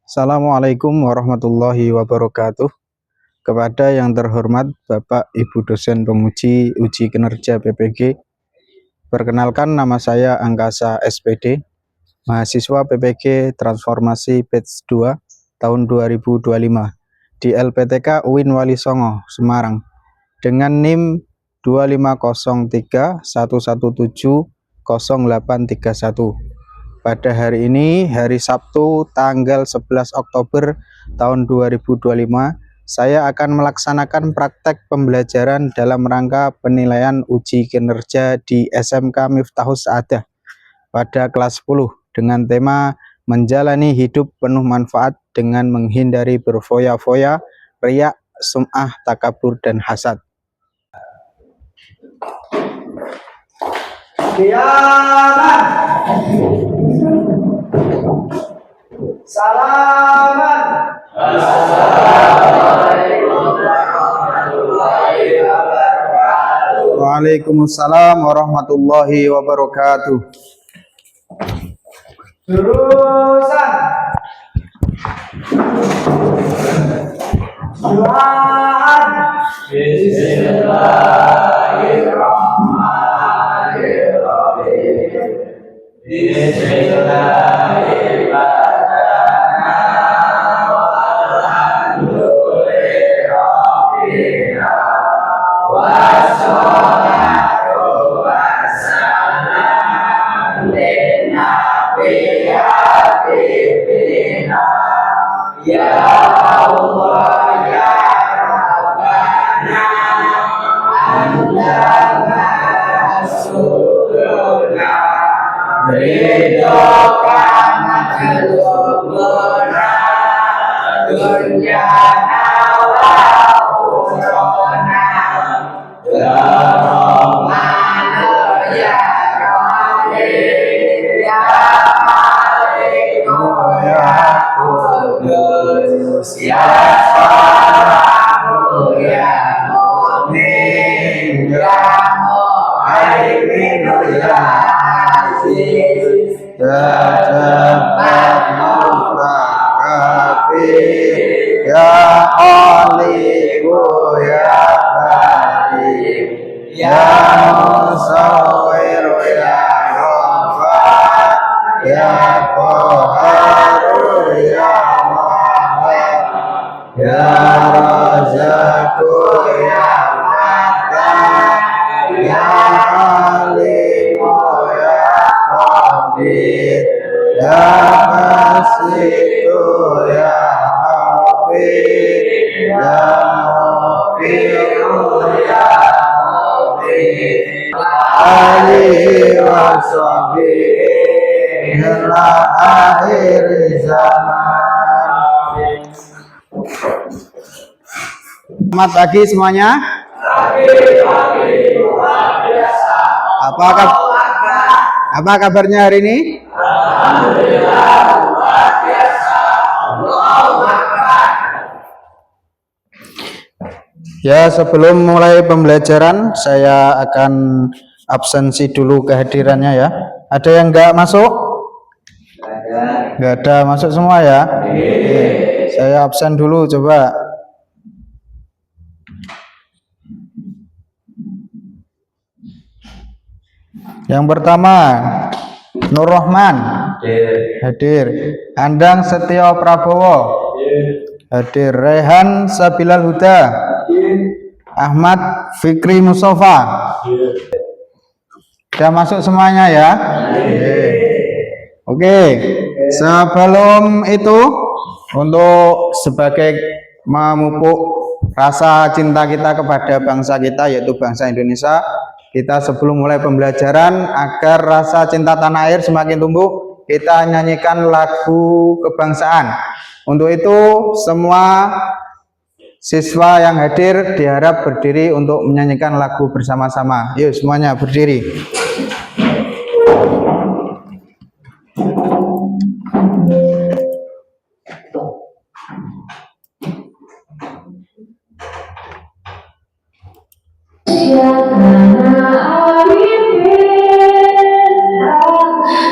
Assalamualaikum warahmatullahi wabarakatuh. Kepada yang terhormat Bapak Ibu dosen penguji uji kinerja PPG, perkenalkan nama saya Angkasa SPD, mahasiswa PPG Transformasi Batch 2 tahun 2025 di LPTK UIN Wali Songo, Semarang dengan NIM 25011170831. Pada hari ini, hari Sabtu, tanggal 11 Oktober tahun 2025, saya akan melaksanakan praktek pembelajaran dalam rangka penilaian uji kinerja di SMK Miftahus Saadah pada kelas 10 dengan tema menjalani hidup penuh manfaat dengan menghindari berfoya-foya, riak, sum'ah, takabur, dan hasad. Salaman. Waalaikumsalam warahmatullahi wabarakatuh. Jurusan Jualan. Bismillahirrahmanirrahim. Ya Allah ya Rabbana Anta mas'uluna ridhoka matlubuna dunyana wa ukhrana ya Rahman ya Rahim ya Malik ya Kudus ya Salam ya Mu'min ya Mu'aimin ya Aziz Ya Jabbar Kafir ya Aliku ya Barik ya Musawwir ya Ghafar ya Qaharu ya Wahhab ya Razzaqu ya Fattah ya Alimu ya Qadir ya Basitu ya Hafid ya Mufi'u ya Mu'min alihi wa sahbihi ila akhir zaman. Selamat pagi semuanya. Apa kabarnya hari ini? Alhamdulillah luar biasa. Allahu Akbar. Ya, sebelum mulai pembelajaran saya akan absensi dulu kehadirannya ya. Ada yang enggak masuk? Enggak ada masuk semua ya? Oke, saya absen dulu coba. Yang pertama, Nur Rahman hadir. Andang Setio Prabowo hadir. Rehan Sabilal Huda, Ahmad Fikri Mustafa. Sudah masuk semuanya ya? Oke. Sebelum itu, untuk sebagai memupuk rasa cinta kita kepada bangsa kita, yaitu bangsa Indonesia, kita sebelum mulai pembelajaran, agar rasa cinta tanah air semakin tumbuh, kita nyanyikan lagu kebangsaan. Untuk itu semua siswa yang hadir diharap berdiri untuk menyanyikan lagu bersama-sama. Yuk semuanya berdiri.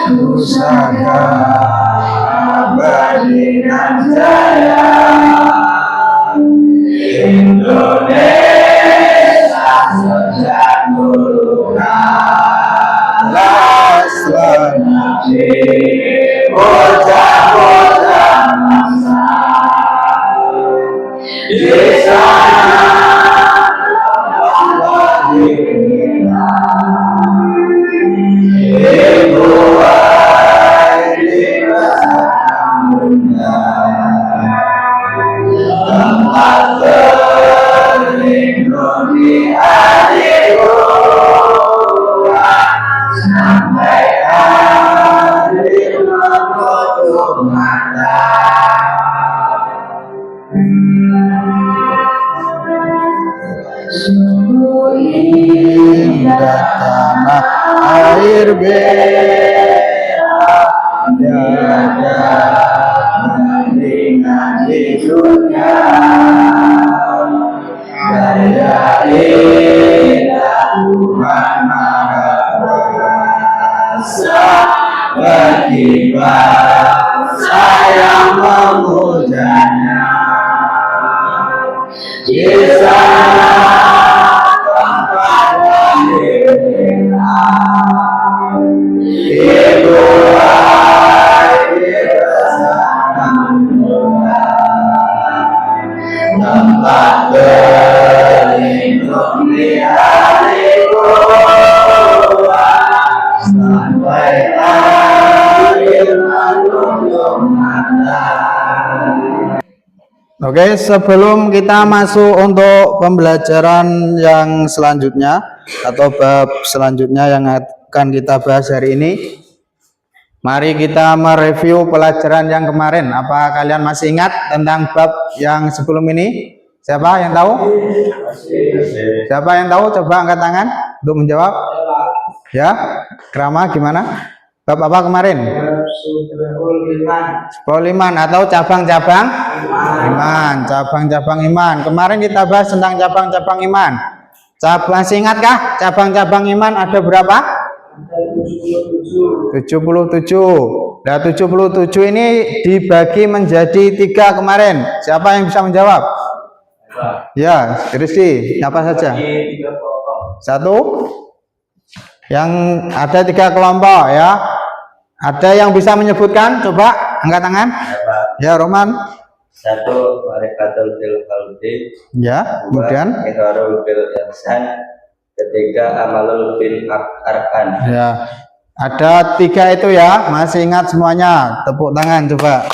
Pusaka abadi jaya Indonesia sejak dulu Selamat bocah-bocah masa di sana Allah dibuat di tempat berlindung di hari tua sampai hari menutup mata. Sungguh indah tanah air merah, tiada bandingan di dunia. Gaya indah Tuhan Maha Kuasa bagi bangsa yang memujanya. Di sana tempat lahirnya dibuat bersama tempat berlindung di hari tua sampai akhir menutup mata. Oke, sebelum kita masuk untuk pembelajaran yang selanjutnya atau bab selanjutnya yang akan kita bahas hari ini, mari kita mereview pelajaran yang kemarin. Apa kalian masih ingat tentang bab yang sebelum ini? Siapa yang tahu? Siapa yang tahu? Coba angkat tangan untuk menjawab. Ya, Krama gimana? Bab apa kemarin? Subul iman atau cabang-cabang iman. Cabang-cabang iman. Kemarin kita bahas tentang cabang-cabang iman. Masih ingatkah cabang-cabang iman ada berapa? 77. Nah, 77 ini dibagi menjadi 3 kemarin. Siapa yang bisa menjawab? Ya, Rizky, apa saja? Satu. Yang ada 3 kelompok ya. Ada yang bisa menyebutkan? Coba angkat tangan. Ya, Roman. 1. Marikatul bil qalbi. Ya, kemudian Iharul bil ihsan. 3. Amalul bil arkan. ya, ada 3 itu ya. Masih ingat semuanya? Tepuk tangan coba.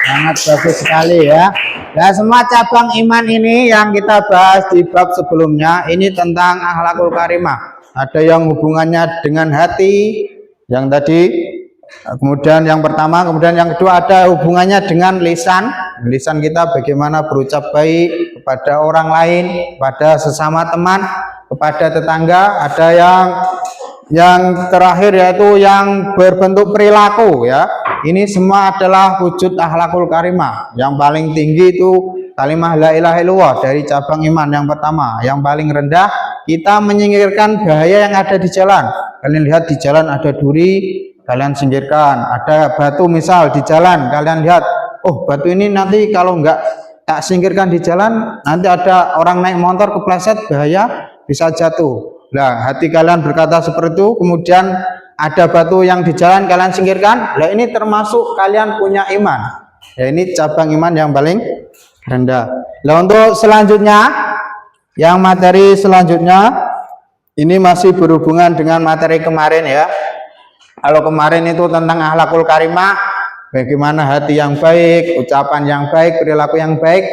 Sangat bagus sekali ya. Nah, semua cabang iman ini yang kita bahas di bab sebelumnya ini tentang akhlakul karimah. Ada yang hubungannya dengan hati, yang tadi, kemudian yang pertama, kemudian yang kedua ada hubungannya dengan lisan. Lisan kita bagaimana berucap baik kepada orang lain, kepada sesama teman, kepada tetangga. Ada yang terakhir yaitu yang berbentuk perilaku ya. Ini semua adalah wujud akhlakul karimah. Yang paling tinggi itu kalimah la ilaha illallah dari cabang iman yang pertama. Yang paling rendah kita menyingkirkan bahaya yang ada di jalan. Kalian lihat di jalan ada duri, kalian singkirkan. Ada batu misal di jalan, kalian lihat, oh batu ini nanti kalau enggak tak singkirkan di jalan, nanti ada orang naik motor kepleset bahaya bisa jatuh. Nah, hati kalian berkata seperti itu, kemudian ada batu yang di jalan kalian singkirkan. Nah, ini termasuk kalian punya iman. Ya, ini cabang iman yang paling rendah. Nah, untuk selanjutnya, yang materi selanjutnya ini masih berhubungan dengan materi kemarin ya. Kalau kemarin itu tentang akhlakul karimah, bagaimana hati yang baik, ucapan yang baik, perilaku yang baik.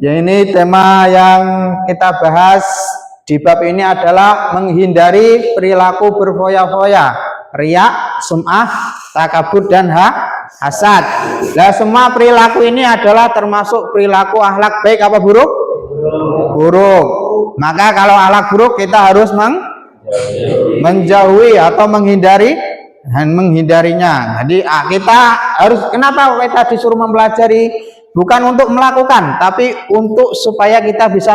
Ya, ini tema yang kita bahas di bab ini adalah menghindari perilaku berfoya-foya, riya, sum'ah, takabur, dan hasad. Nah, semua perilaku ini adalah termasuk perilaku akhlak baik apa buruk? Buruk. Maka kalau akhlak buruk kita harus menjauhi atau menghindarinya. Jadi kita harus, kenapa kita disuruh mempelajari? Bukan untuk melakukan, tapi untuk supaya kita bisa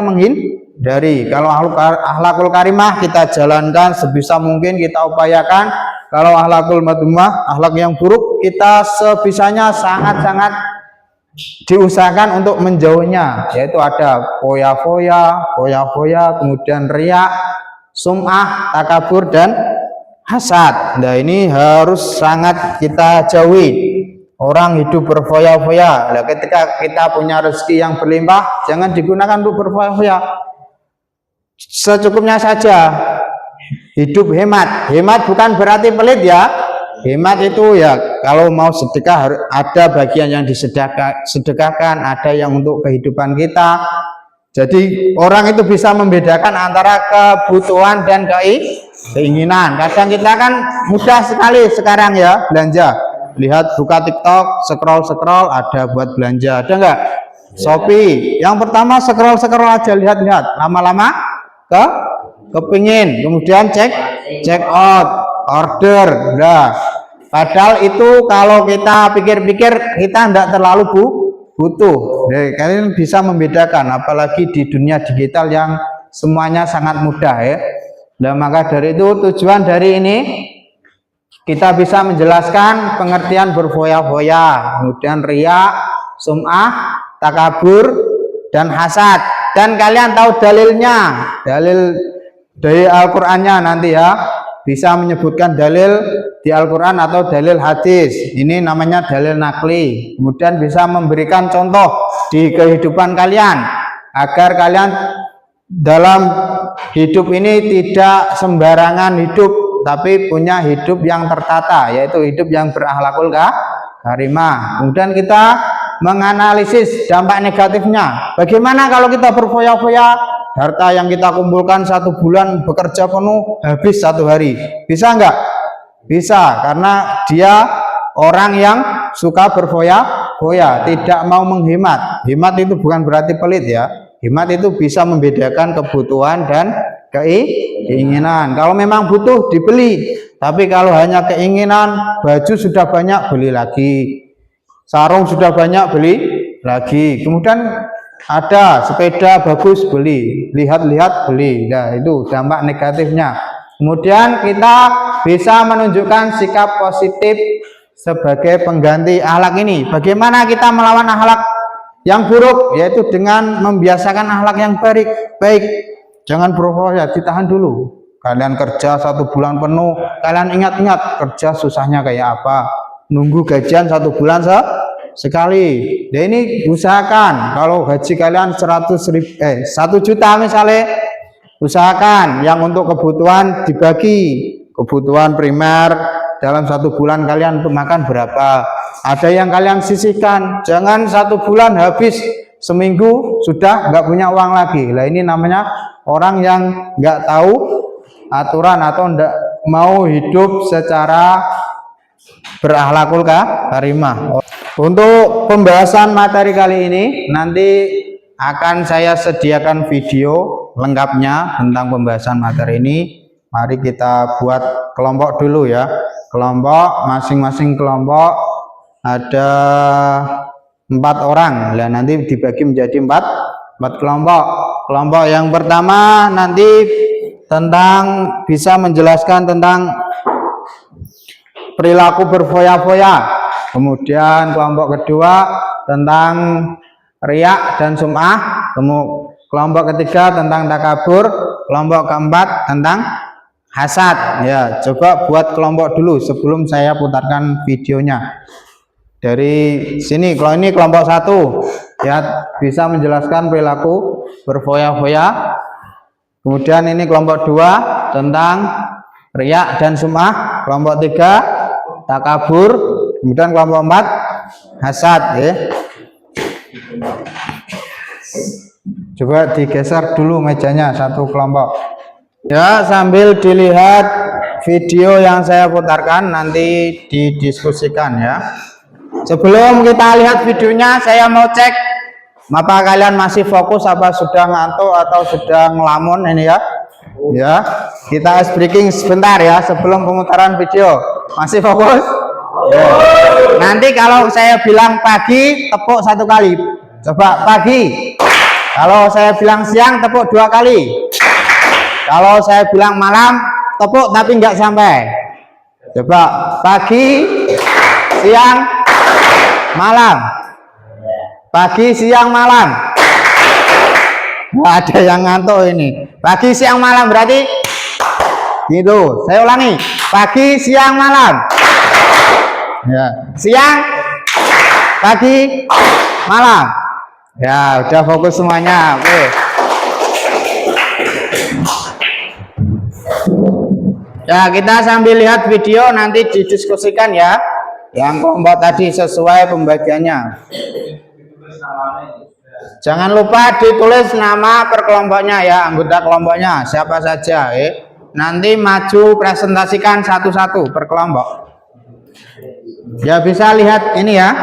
hindari. Kalau akhlakul karimah kita jalankan sebisa mungkin, kita upayakan. Kalau akhlakul madmumah, akhlak yang buruk, kita sebisanya sangat-sangat diusahakan untuk menjauhnya, yaitu ada foya-foya, kemudian riak, sum'ah, takabur, dan hasad. Nah, ini harus sangat kita jauhi. Orang hidup berfoya-foya. Nah, ketika kita punya rezeki yang berlimpah, jangan digunakan untuk berfoya-foya. Secukupnya saja. Hidup hemat. Hemat bukan berarti pelit ya. Hemat itu ya kalau mau sedekah ada bagian yang disedekahkan, ada yang untuk kehidupan kita. Jadi orang itu bisa membedakan antara kebutuhan dan keinginan. Kadang kita kan mudah sekali sekarang ya belanja. Lihat buka TikTok, scroll ada buat belanja, ada enggak? Shopee. Yang pertama scroll aja, lihat-lihat. Lama-lama kepingin, kemudian check out, order. Nah, padahal itu kalau kita pikir-pikir kita tidak terlalu butuh. Jadi, kalian bisa membedakan, apalagi di dunia digital yang semuanya sangat mudah ya. Nah, maka dari itu tujuan dari ini kita bisa menjelaskan pengertian berfoya-foya, kemudian riya, sum'ah, takabur, dan hasad. Dan kalian tahu dalilnya, dalil dari Al-Qur'annya nanti ya, bisa menyebutkan dalil di Al-Quran atau dalil hadis. Ini namanya dalil nakli. Kemudian bisa memberikan contoh di kehidupan kalian agar kalian dalam hidup ini tidak sembarangan hidup, tapi punya hidup yang tertata, yaitu hidup yang berakhlakul karimah. Kemudian kita menganalisis dampak negatifnya. Bagaimana kalau kita berfoya-foya, harta yang kita kumpulkan 1 bulan bekerja penuh habis 1 hari, bisa enggak? Bisa, karena dia orang yang suka berfoya-foya, tidak mau menghemat. Hemat itu bukan berarti pelit ya. Hemat itu bisa membedakan kebutuhan dan keinginan. Kalau memang butuh dibeli, tapi kalau hanya keinginan, baju sudah banyak beli lagi, sarung sudah banyak beli lagi, kemudian ada sepeda bagus beli, lihat-lihat beli. Nah, itu dampak negatifnya. Kemudian kita bisa menunjukkan sikap positif sebagai pengganti akhlak ini. Bagaimana kita melawan akhlak yang buruk, yaitu dengan membiasakan akhlak yang baik. Jangan berfoya, ditahan dulu. Kalian kerja 1 bulan penuh, kalian ingat-ingat kerja susahnya kayak apa, nunggu gajian 1 bulan sekali. Nah, ini usahakan kalau gaji kalian 1 juta misalnya, usahakan yang untuk kebutuhan dibagi. Kebutuhan primer dalam 1 bulan kalian untuk makan berapa, ada yang kalian sisihkan. Jangan 1 bulan habis, seminggu sudah nggak punya uang lagi. Nah, ini namanya orang yang nggak tahu aturan atau nggak mau hidup secara berakhlakul karimah. Untuk pembahasan materi kali ini nanti akan saya sediakan video lengkapnya tentang pembahasan materi ini. Mari kita buat kelompok dulu ya. Kelompok, masing-masing kelompok ada 4 orang. Nah, nanti dibagi menjadi 4 kelompok. Kelompok yang pertama nanti bisa menjelaskan tentang perilaku berfoya-foya. Kemudian kelompok kedua tentang riak dan sum'ah. Kelompok ketiga tentang takabur. Kelompok keempat tentang hasad. Ya, coba buat kelompok dulu sebelum saya putarkan videonya. Dari sini, kalau ini kelompok 1 ya, bisa menjelaskan perilaku berfoya-foya. Kemudian ini kelompok 2 tentang riak dan sum'ah. Kelompok 3 takabur. Kemudian kelompok 4 hasad ya. Coba digeser dulu mejanya satu kelompok ya, sambil dilihat video yang saya putarkan nanti didiskusikan ya. Sebelum kita lihat videonya, saya mau cek apa kalian masih fokus, apa sudah ngantuk atau sudah ngelamun ini ya. Ya, kita ice breaking sebentar ya sebelum pemutaran video. Masih fokus? Ya. Nanti kalau saya bilang pagi, tepuk 1 kali. Coba pagi. Kalau saya bilang siang, tepuk 2 kali. Kalau saya bilang malam, tepuk tapi nggak sampai. Coba pagi, siang, malam. Pagi, siang, malam. Nggak ada yang ngantuk ini. Pagi, siang, malam berarti gitu. Saya ulangi. Pagi, siang, malam. Ya, siang, pagi, malam. Ya, udah fokus semuanya. Oke. Ya, kita sambil lihat video nanti didiskusikan ya. Yang kelompok tadi sesuai pembagiannya. Jangan lupa ditulis nama per kelompoknya ya, anggota kelompoknya siapa saja. Nanti maju presentasikan satu-satu per kelompok. Ya, bisa lihat ini ya.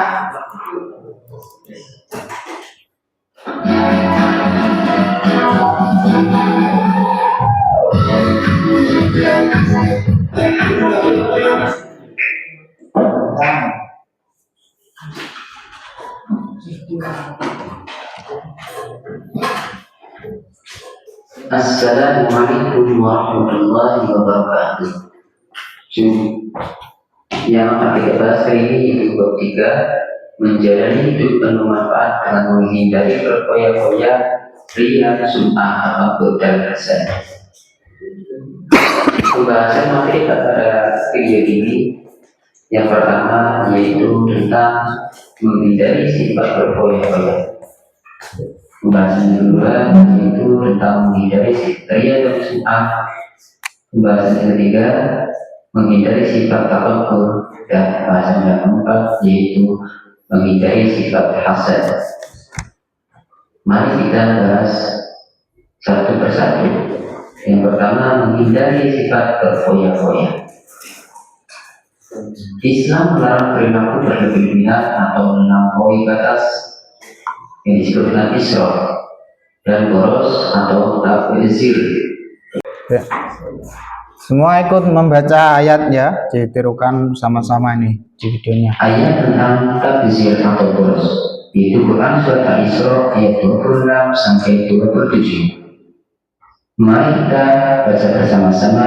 Assalamualaikum warahmatullahi wabarakatuh. Yang akan kita bahas hari ini yaitu bab 3, menjalani hidup penuh manfaat dengan menghindari berfoya-foya, ria, sum'ah, takabur, dan hasanah. Pembahasan materi pada video ini yang pertama yaitu tentang menghindari sifat berfoya-foya. Pembahasan yang kedua yaitu tentang menghindari sifat ria dan sum'ah. Pembahasan yang ketiga menghindari sifat takabur, dan pembahasan yang keempat yaitu menghindari sifat hasad. Mari kita bahas satu persatu. Yang pertama, menghindari sifat berfoya-foya. Islam melarang perilaku berlebihan atau melampaui batas yang disebut dengan israf dan boros atau tabzir. Ya. Semua ikut membaca ayat ya, ditirukan sama-sama ini di videonya. Ayat tentang tabzir atau boros itu Quran surat Al-Isra ayat 26 sampai 27. Mari kita baca bersama-sama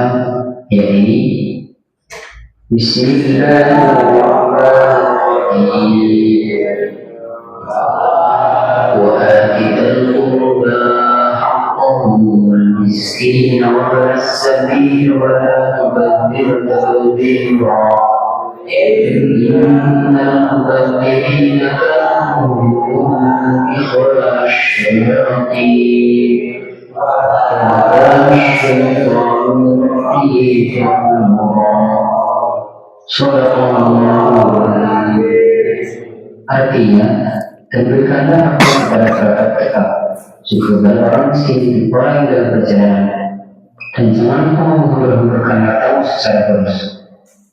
ayat ini. Bismillahirrahmanirrahim. Wa atidal qurba haqqahu wal miskin wa as-sabil wa la tubadzir tabdzira. Innal mubazzirina kanu ikhwana asy-syayatin. Artinya, dan berikanlah apa kepada kerabat dekat, juga orang miskin, orang dalam perjalanan, dan jangan kamu menghambur-hamburkan hartamu secara boros.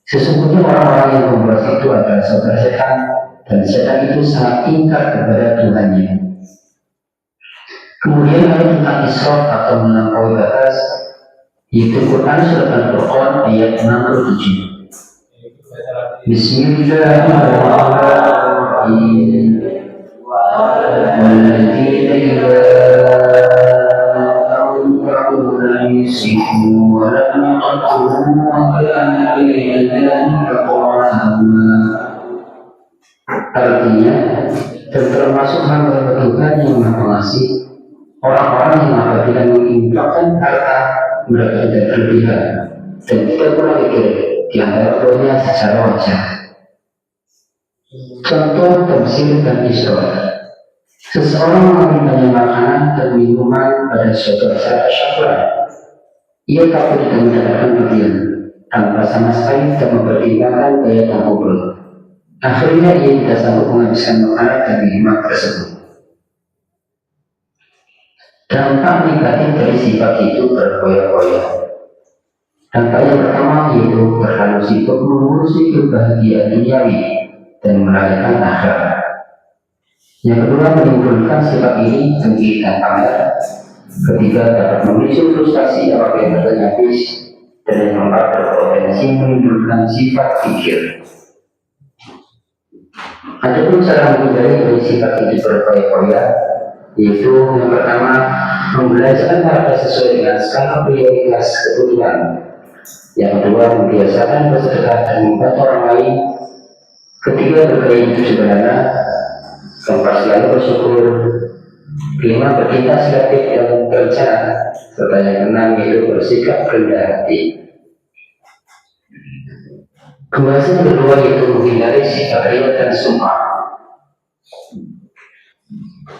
Sesungguhnya orang-orang yang memboros itu adalah saudara setan, dan setan itu sangat ingkar kepada Tuhannya. Kemudian ayat tentang israf atau melampaui batas, yaitu Quran surat Al-Furqan ayat 67. Bismillahirrahmanirrahim. Walladzina idza anfaqu lam yusrifu wa lam yaqturu wa kana bayna dzalika qawama. Artinya, dan termasuk hamba Tuhan yang Maha Pengasih, orang-orang yang apabila menginfakkan harta mereka tidak berlebihan dan tidak pula pikir di antara keduanya secara wajar. Contoh tafsir dan israf. Seseorang mengambil banyak makanan dan minuman pada suatu acara syukuran. Ia takut tidak mendapatkan bagian tanpa sama sekali tidak mempertimbangkan daya tampung. Akhirnya ia tidak sanggup menghabiskan makanan dan minuman tersebut. Dampak negatif dari sifat itu berfoya-foya. Dampak yang pertama yaitu terlalu sibuk mengurusi kebahagiaan duniawi dan melalaikan akhirat. Yang kedua, menimbulkan sifat ini dengki dan pamer. Ketiga, dapat memicu frustasi apabila hartanya habis. Dan yang keempat, berpotensi menimbulkan sifat pikir. Adapun cara menghindari dari sifat ini berfoya-foya, yaitu yang pertama membelajarkan harta sesuai dengan skala prioritas kebutuhan. Yang kedua, membiasakan bersedekah dan membantu orang lain. Ketiga, bergaya hidup sederhana. Keempat, selalu bersyukur. Kelima, bertindak selektif dan berencana. Serta yang keenam, yaitu bersikap rendah hati. Pembahasan kedua yaitu menghindari sikap ria dan sum'ah.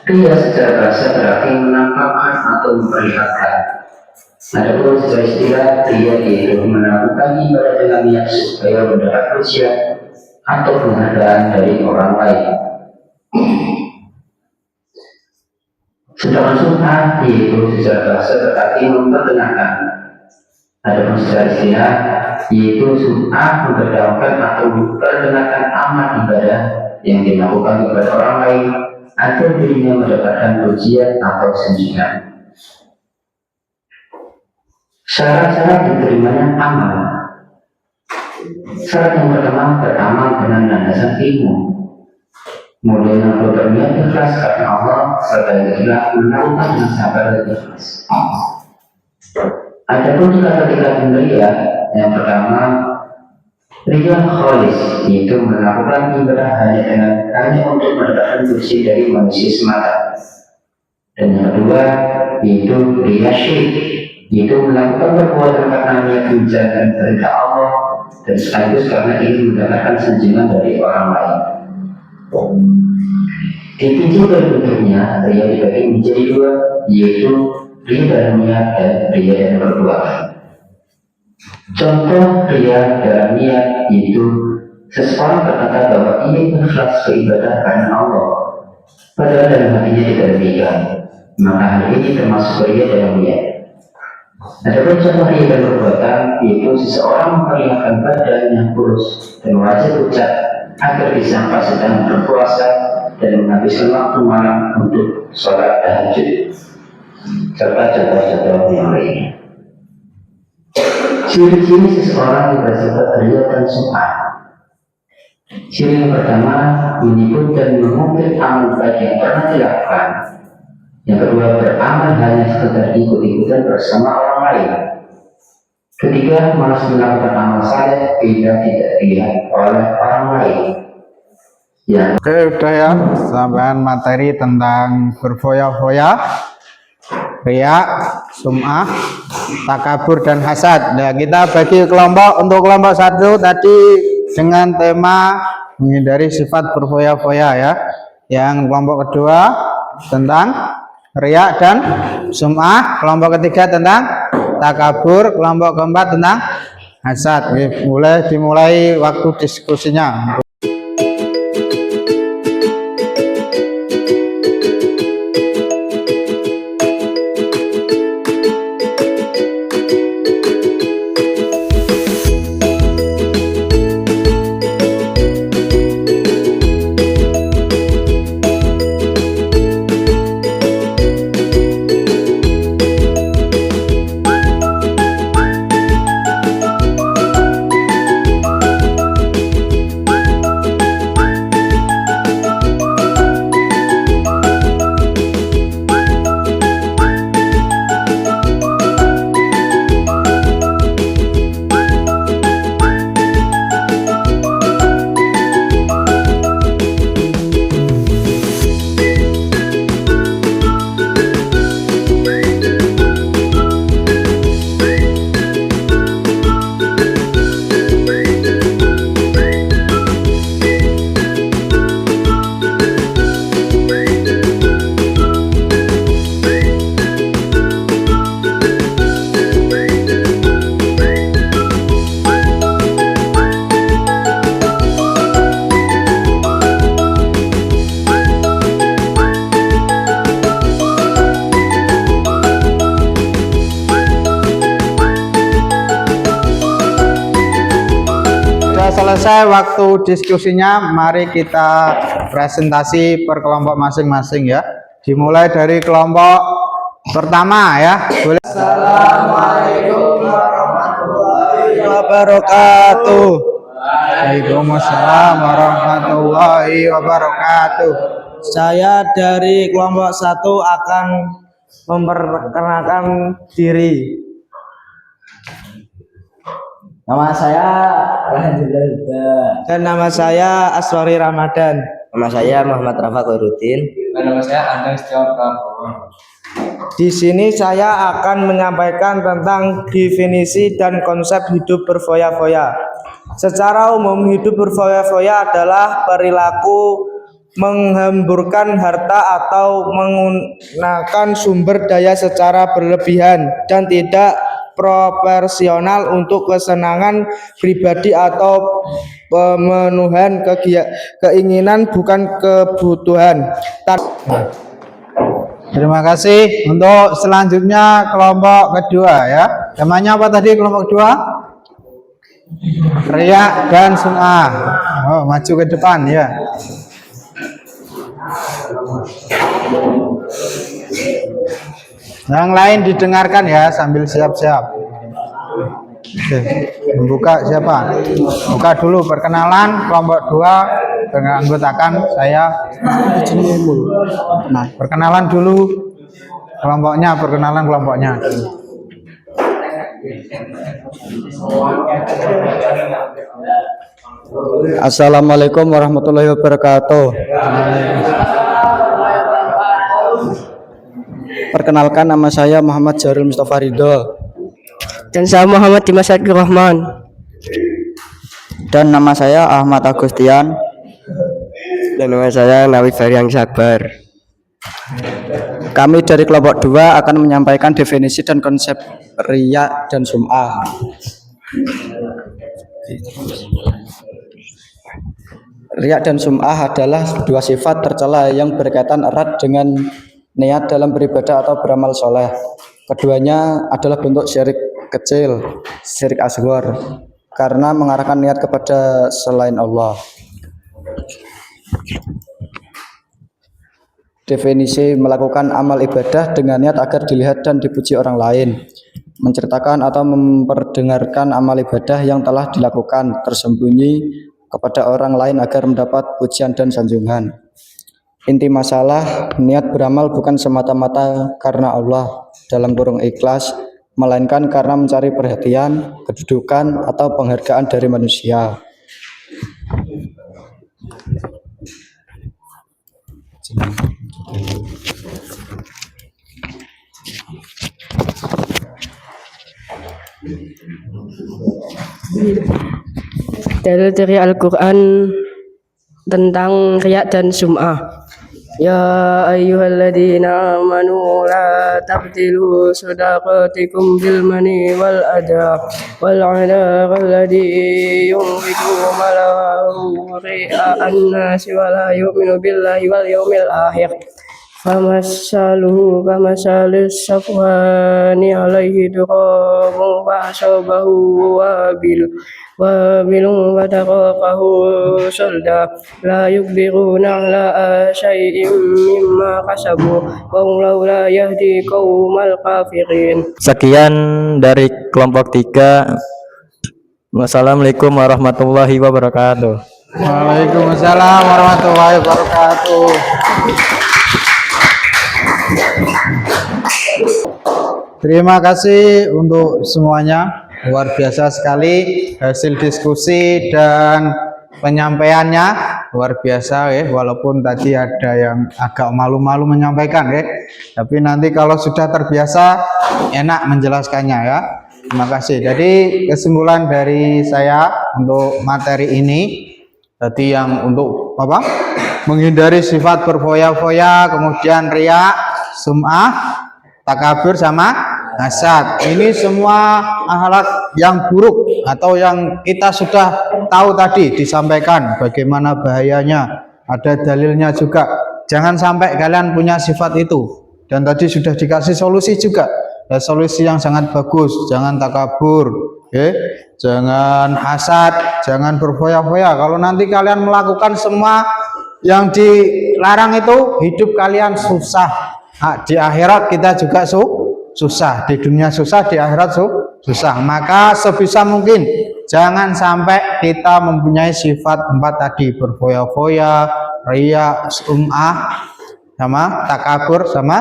Ria secara bahasa berarti menampakkan atau memperlihatkan. Adapun secara istilah, ria yaitu melakukan ibadah dengan niat supaya mendapat pujian atau penghargaan dari orang lain. Sedangkan sum'ah yaitu secara bahasa berarti memperdengarkan. Adapun secara istilah yaitu sum'ah memperdengarkan atau memperdengarkan amal ibadah yang dilakukan kepada orang lain agar dirinya mendapatkan pujian atau sanjungan. Syarat-syarat diterimanya amal. Syarat yang pertama beramal dengan landasan ilmu. Kemudian yang kedua berniat ikhlas karena Allah, serta yang ketiga melakukan dengan sabar dan ikhlas. Adapun kata-kata ria, yang pertama ria khalis, yaitu melakukan ibadah hanya untuk mendapatkan puji dari manusia semata. Dan yang kedua yaitu ria syirik, yaitu melakukan perbuatan karena niat menjalankan perintah Allah dan sekaligus karena ingin mendapatkan sanjungan dari orang lain. Ditinjau dari bentuknya, ria dibagi menjadi dua, yaitu ria dalam niat dan ria dalam perbuatan. Contoh ria dalam niat yaitu seseorang berkata bahwa ia ikhlas beribadah karena Allah, padahal dalam hatinya tidak demikian, maka hal ini termasuk ria dalam niat. Adapun contoh ria dalam perbuatan yaitu seseorang memperlihatkan badan yang kurus dan wajah pucat agar disangka sedang berpuasa dan menghabiskan waktu malam untuk sholat tahajud, serta contoh-contoh yang lainnya. Ciri-ciri seseorang yang bersifat ria dan sum'ah. Ciri yang pertama, menyebut dan mengungkit amal baik yang pernah dilakukan. Yang kedua, beramal hanya sekedar ikut-ikutan bersama orang lain. Ketiga, malas melakukan amal saleh bila tidak dilihat oleh orang lain. Ya. Oke, udah ya, sampean materi tentang berfoya-foya, ria, sum'ah, takabur dan hasad. Nah, kita bagi kelompok. Untuk kelompok satu tadi dengan tema menghindari sifat berfoya-foya ya. Yang kelompok kedua tentang ria dan sum'ah, kelompok ketiga tentang takabur, kelompok keempat tentang hasad. Dimulai waktu diskusinya. Selesai waktu diskusinya, mari kita presentasi per kelompok masing-masing ya. Dimulai dari kelompok pertama ya. Boleh. Assalamualaikum warahmatullahi wabarakatuh. Waalaikumsalam warahmatullahi wabarakatuh. Saya dari kelompok 1 akan memperkenalkan diri. Nama saya Dan nama saya Aswari Ramadan. Nama saya Muhammad Rafa Khairuddin. Nama saya Andang Setiawan Prabowo. Di sini saya akan menyampaikan tentang definisi dan konsep hidup berfoya-foya. Secara umum, hidup berfoya-foya adalah perilaku menghamburkan harta atau menggunakan sumber daya secara berlebihan dan tidak proporsional untuk kesenangan pribadi atau pemenuhan keinginan bukan kebutuhan. Terima kasih. Untuk selanjutnya kelompok kedua ya. Namanya apa tadi kelompok kedua? Riya dan sum'ah. Oh, maju ke depan ya. Yang lain didengarkan ya sambil siap-siap. Oke, membuka siapa? Buka dulu perkenalan kelompok 2 dengan anggotakan saya. Nah, perkenalan dulu kelompoknya, perkenalan kelompoknya. Assalamualaikum warahmatullahi wabarakatuh. Perkenalkan, nama saya Muhammad Jarul Mustafa Ridho. Dan saya Muhammad Dimas Syakir Rahman. Dan nama saya Ahmad Agustian. Dan nama saya Nawi Faryang Sabar. Kami dari kelompok 2 akan menyampaikan definisi dan konsep riya dan sum'ah. Riya dan sum'ah adalah dua sifat tercela yang berkaitan erat dengan niat dalam beribadah atau beramal soleh. Keduanya adalah bentuk syirik kecil, syirik asghar, karena mengarahkan niat kepada selain Allah. Definisi melakukan amal ibadah dengan niat agar dilihat dan dipuji orang lain, menceritakan atau memperdengarkan amal ibadah yang telah dilakukan tersembunyi kepada orang lain agar mendapat pujian dan sanjungan. Inti masalah, niat beramal bukan semata-mata karena Allah dalam kurung ikhlas, melainkan karena mencari perhatian, kedudukan, atau penghargaan dari manusia. Dalil dari Al-Quran tentang riya dan sum'ah. Ya ayyuhalladzina amanu la tabtilu shadaqatikum bil mani wal adha wal ala alladhi yunfiqu malahu ri'a an-nasi wa la yu'minu billahi wal yawmil akhir famasaluhu kamasalis safwani alaihi durabun wa asabahu wabilun wadarakahu solda la yukbiruna ala syai'im mimma kasabu wallahu la yahdi qaumal kafirin. Sekian dari kelompok 3. Wassalamualaikum warahmatullahi wabarakatuh. Waalaikumsalam warahmatullahi wabarakatuh. Terima kasih untuk semuanya. Luar biasa sekali hasil diskusi dan penyampaiannya, luar biasa ya. Walaupun tadi ada yang agak malu-malu menyampaikan ya, tapi nanti kalau sudah terbiasa enak menjelaskannya ya. Terima kasih. Jadi kesimpulan dari saya untuk materi ini tadi yang untuk apa? Menghindari sifat berfoya-foya, kemudian riya, sum'ah, takabur sama hasad. Ini semua akhlak yang buruk atau yang kita sudah tahu tadi disampaikan bagaimana bahayanya. Ada dalilnya juga. Jangan sampai kalian punya sifat itu. Dan tadi sudah dikasih solusi juga. Ada solusi yang sangat bagus. Jangan takabur, jangan hasad, jangan berfoya-foya. Kalau nanti kalian melakukan semua yang dilarang itu, hidup kalian susah. Nah, di akhirat kita juga susah. Di dunia susah, di akhirat susah. Maka sebisa mungkin Jangan sampai kita mempunyai sifat 4 tadi, berfoya-foya, riya, sum'ah, sama takabur, sama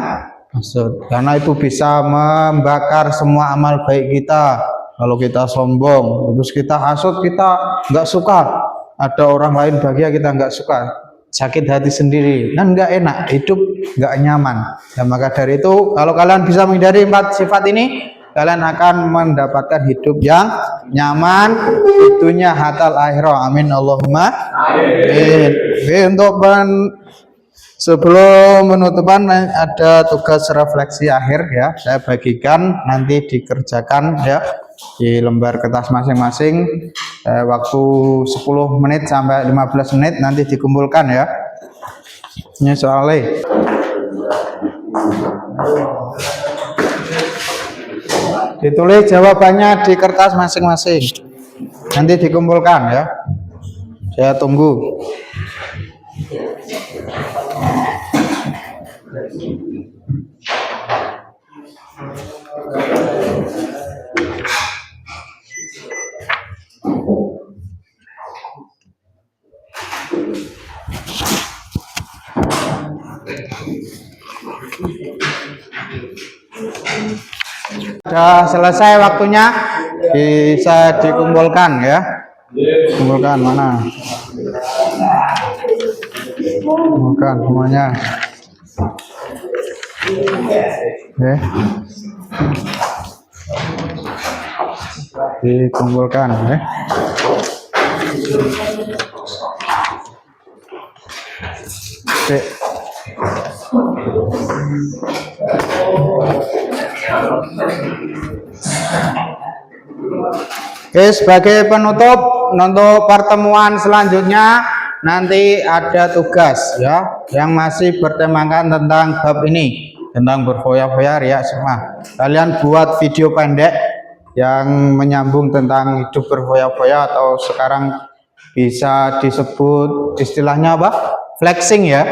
hasud. Karena itu bisa membakar semua amal baik kita. Kalau kita sombong, terus kita hasud, kita nggak suka. Ada orang lain bahagia, kita nggak suka. Sakit hati sendiri, kan nggak enak, hidup nggak nyaman. Dan maka dari itu, kalau kalian bisa menghindari 4 sifat ini, kalian akan mendapatkan hidup yang nyaman, itunya hatal akhirah. Amin Allahumma amin. Oke, untuk sebelum penutupan ada tugas refleksi akhir ya, saya bagikan nanti dikerjakan ya di lembar kertas masing-masing, waktu 10 menit sampai 15 menit nanti dikumpulkan ya. Ini soalnya ditulis jawabannya di kertas masing-masing, nanti dikumpulkan ya. Saya tunggu. Sudah selesai waktunya, bisa dikumpulkan ya. Kumpulkan mana? Kumpulkan semuanya. Oke. Dikumpulkan ya. Oke. Oke, sebagai penutup untuk pertemuan selanjutnya nanti ada tugas ya yang masih bertemakan tentang bab ini, tentang berfoya-foya, riya, sum'ah. Kalian buat video pendek yang menyambung tentang hidup berfoya-foya, atau sekarang bisa disebut istilahnya apa? Flexing ya.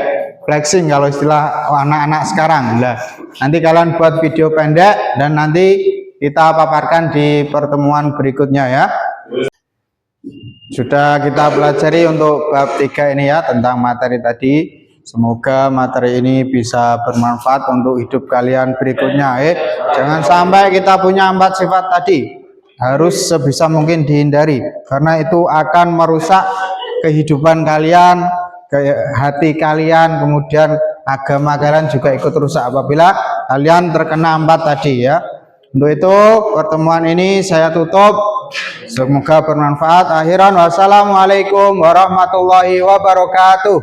Flexing kalau istilah anak-anak sekarang. Nah, nanti kalian buat video pendek dan nanti kita paparkan di pertemuan berikutnya ya. Sudah kita pelajari untuk bab 3 ini ya, tentang materi tadi. Semoga materi ini bisa bermanfaat untuk hidup kalian berikutnya. Jangan sampai kita punya 4 sifat tadi. Harus sebisa mungkin dihindari, karena itu akan merusak kehidupan kalian, hati kalian, kemudian agama kalian juga ikut rusak apabila kalian terkena 4 tadi ya. Untuk itu pertemuan ini saya tutup, semoga bermanfaat. Akhiran wassalamualaikum warahmatullahi wabarakatuh.